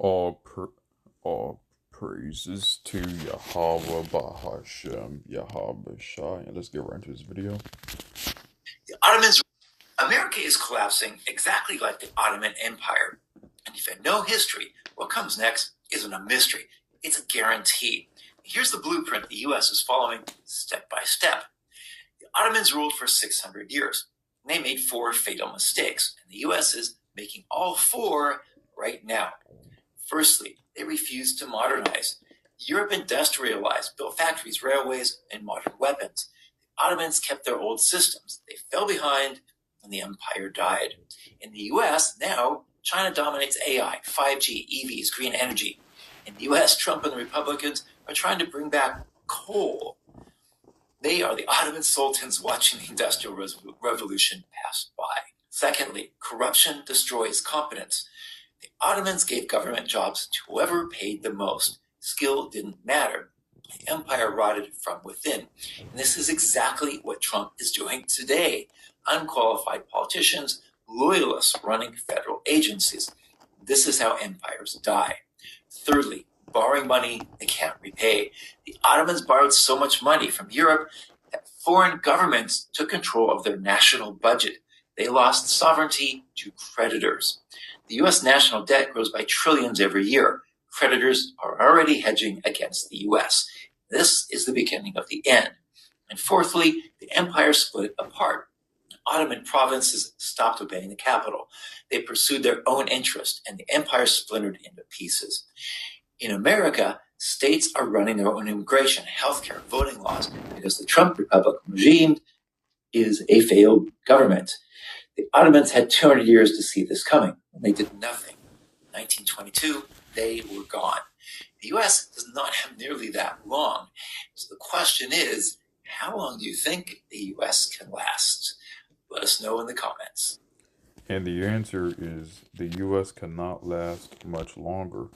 All, all praises to Yahweh Bahashem Yahweh Shai. And let's get right into this video. The Ottomans. America is collapsing exactly like the Ottoman Empire. And if you know history, what comes next isn't a mystery. It's a guarantee. Here's the blueprint the U.S. is following step by step. The Ottomans ruled for 600 years. And they made 4 fatal mistakes. And the U.S. is making all 4 right now. Firstly, they refused to modernize. Europe industrialized, built factories, railways, and modern weapons. The Ottomans kept their old systems. They fell behind, and the empire died. In the US, now, China dominates AI, 5G, EVs, green energy. In the US, Trump and the Republicans are trying to bring back coal. They are the Ottoman sultans watching the Industrial Revolution pass by. Secondly, corruption destroys competence. The Ottomans gave government jobs to whoever paid the most. Skill didn't matter. The empire rotted from within. And this is exactly what Trump is doing today. Unqualified politicians, loyalists running federal agencies. This is how empires die. Thirdly, borrowing money they can't repay. The Ottomans borrowed so much money from Europe that foreign governments took control of their national budget. They lost sovereignty to creditors. The U.S. national debt grows by trillions every year. Creditors are already hedging against the U.S. This is the beginning of the end. And fourthly, the empire split apart. Ottoman provinces stopped obeying the capital. They pursued their own interest, and the empire splintered into pieces. In America, states are running their own immigration, healthcare, voting laws, because the Trump Republican regime is a failed government. The Ottomans had 200 years to see this coming, and they did nothing. In 1922, they were gone. The U.S. does not have nearly that long. So the question is, how long do you think the U.S. can last? Let us know in the comments. And the answer is the U.S. cannot last much longer.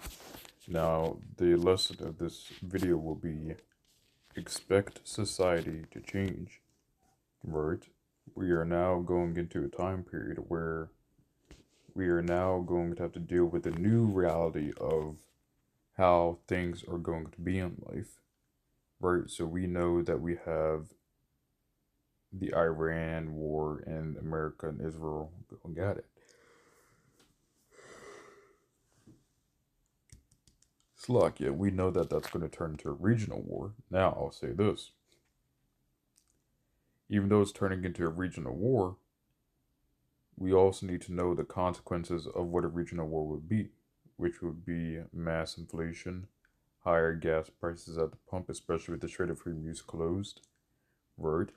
Now, the lesson of this video will be expect society to change. Right? We are now going into a time period where we are now going to have to deal with the new reality of how things are going to be in life. Right? So we know that we have the Iran war and America and Israel going at it. Slovakia, we know that that's going to turn into a regional war. Now, I'll say this. Even though it's turning into a regional war, we also need to know the consequences of what a regional war would be, which would be mass inflation, higher gas prices at the pump, especially with the Strait of Hormuz closed, right?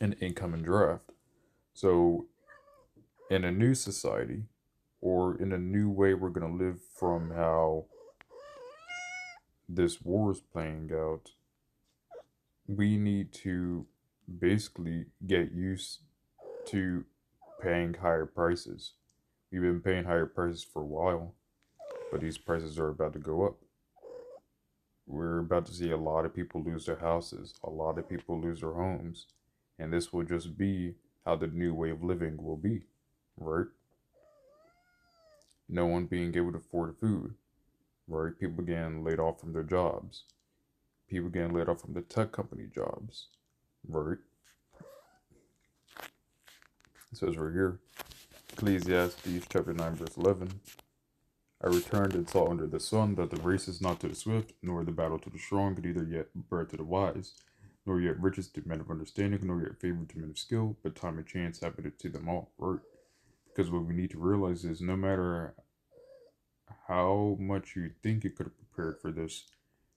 And incoming draft. So, in a new society, or in a new way we're going to live from how this war is playing out, we need to basically get used to paying higher prices. We've been paying higher prices for a while, but these prices are about to go up. We're about to see a lot of people lose their houses, a lot of people lose their homes, and this will just be how the new way of living will be, right? No one being able to afford food, right? People getting laid off from their jobs. People getting laid off from the tech company jobs, right? It says right here, Ecclesiastes chapter 9 verse 11. I returned and saw under the sun that the race is not to the swift, nor the battle to the strong, neither yet bread to the wise, nor yet riches to men of understanding, nor yet favor to men of skill, but time and chance happened to them all, right? Because what we need to realize is no matter how much you think you could have prepared for this,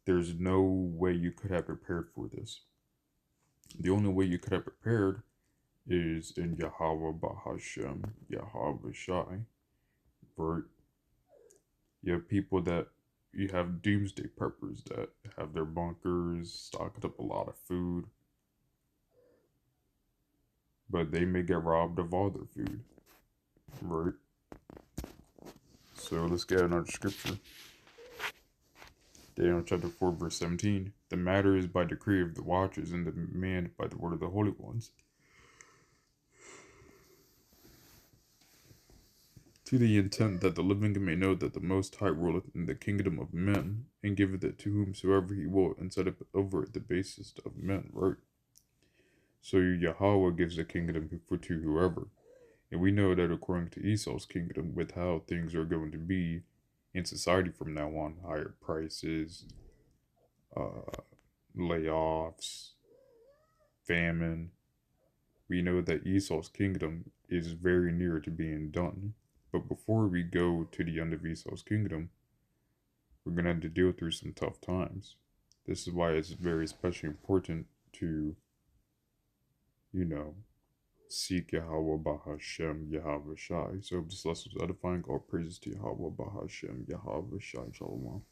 there's no way you could have prepared for this. The only way you could have prepared is in Yahweh Bahashem, Yahweh Shai, right? You have people that you have doomsday preppers that have their bunkers, stocked up a lot of food, but they may get robbed of all their food, right? So let's get another scripture. Daniel chapter 4 verse 17. The matter is by decree of the watchers and the demand by the word of the holy ones. to the intent that the living may know that the Most High ruleth in the kingdom of men, and giveth it to whomsoever he will, and set up over it the basest of men, right? So Yahweh gives the kingdom to whoever. And we know that according to Esau's kingdom, with how things are going to be in society from now on, higher prices, layoffs, famine, we know that Esau's kingdom is very near to being done. But before we go to the end of Esau's kingdom, we're going to have to deal through some tough times. This is why it's very especially important to, seek Yahweh Bahashem Yahweh Shai. So if this lesson was edifying, all praises to Yahweh Bahashem Yahweh Shai. Shalom.